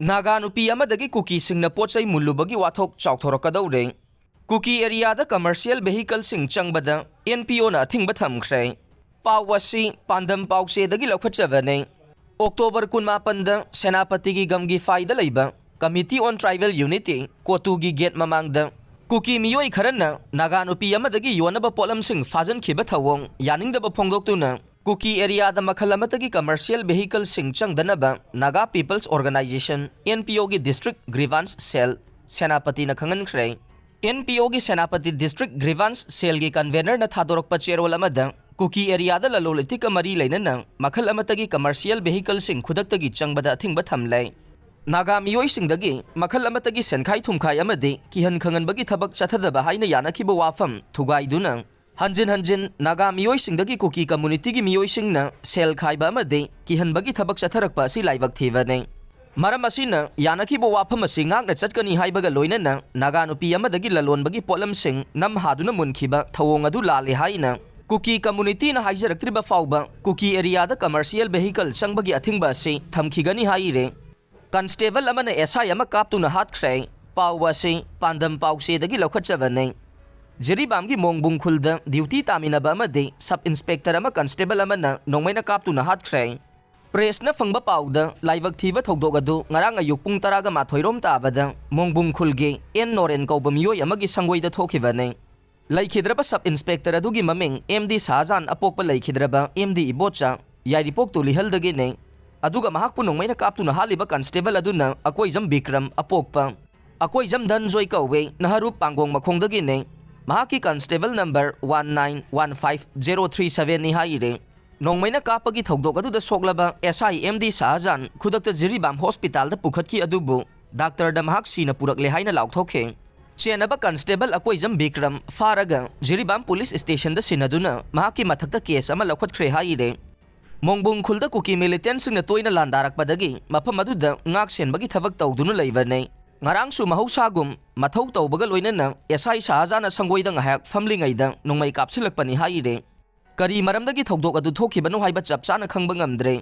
नागा नुपी अमदगी कुकी सिंगना पोचै मुल्लुबगी वाथोक चाउथोरकदौरे कुकी एरियादा कमर्शियल वेहिकल सिंग चंगबदा एनपीओ ना अथिंगबा थमख्रे पाव वसी पांदम पाउसेदगी लौखचबने अक्टोबर 19 सेनापति की गमगी फाइदा लेबा कमिटी ऑन ट्राइबल यूनिटी कोतुगी गेट ममांगद कुकी मियोई खरना नागा नुपी अमदगी योनबा पोलम सिंग फाजन खिबा थवोंग यानिंगदबा फोंगदोक्तुना कुकी एरिया मखल अमतगी कमर्शियल वेहिकल सिंग चंगदनबा नागा पीपल्स ऑर्गेनाइजेशन एनपीओ की डिस्ट्रिक्ट ग्रीवांस सेल सेनापति न खंगनख्रे एनपीओ की सेनापति डिस्ट्रिक्ट ग्रीवांस सेल की कन्वेनर न थादोरकपा चेरोल अमदा कुकी एरिया ललोलितिक मरी लेनना मखल अमतगी कमर्शियल वेहिकल सिंग खुदक्तगी चंगबदा अथिंगबा थमले नागा मियोइसिंगदगी मखल अमतगी सेनखाई थुमखाई अमदि किहन खंगनबगी थबक चथदबा हाइना यानाखिबा वाफम थुगाइदुना हंजिन हंजिन नागा मियोइसिंगदगी कुकी कम्युनिटी की मियोइसिंगना सेल खाइबा अमदि किहनबगी थबक चथरकपा असि लाइबक थीबने मरम असिना यानाखिबा वाफम असि ngaakna चटकनी हाइबगा लोइनना नागा नुपी अमदगी ललोनबगी पोलमसिंग नम हादुना मुनखिबा थवोंग अदु लाले हाइना कुकी कम्युनिटी न हाइजरक्त्रिबा फाउबा कुकी एरियादा कमर्शियल वेहिकल संबगी अथिंगबा असि थमखिगनी हाइरे कांस्टेबल अमन एसआई अमा कापतुना हातख्रे पाववासी पांदम पाउसेदगी लौखचबने जिरीबाम की मोंगबुंग खुलद ड्यूटी तामिनबा अमदि सब इंस्पेक्टर अमा कांस्टेबल अमन नोंमैना कापतुना हातख्रे प्रेसना फंगबा पाउद लाइवक थीबा थौदोक अदु ngarang ayuk pung 12 ताबदा मोंगबुंग खुलगे एन नोरेन कौबा मियोय अमगी संगोइदा थोखिबने लैखिद्रबा सब इंस्पेक्टर अदुगी ममिंग एमडी शाहजान अपोकपा लैखिद्रबा एमडी इबोचा यारिपोक तो लिहलदगेने अदुगा महाकपु नोंमैना कापतुना हालिबा कांस्टेबल अदुना अकोइजम विक्रम अपोकपा अकोइजम धनजोय कौवे नहरुप पांगोंग मखोंगदगेने महाकी कांस्टेबल नंबर 1915037 नि हाइरे नोंमैना कापगी थौदोक अदुदा सोगलबा एसआई एमडी शाहजान खुदक्ता जिरीबाम हॉस्पिटल दा पुखतकी अदुबु डॉक्टर दा महाक सीना पुरकले हाइना लाउथोखे चेनबा कांस्टेबल अकोइजम विक्रम फारगा जिरीबाम पुलिस स्टेशन दा सिनदुना महाकी मथक्ता केस अमा लौखतख्रे हाइरे मोंगबुंग खुलदा कुकी मिलिटेंट सिंगना तोइना लांदारकपदगी मफम अदुदा ngaak senbagi थबक तौदुना लैबने ngarangsu mahusagum mathau tawbaga loinana SI Shahajana sangoida ngahak famlingayda nongmai kapsilakpani haire kari maramdagi thokdok adu thokibano haiba chapchana khangba ngamdre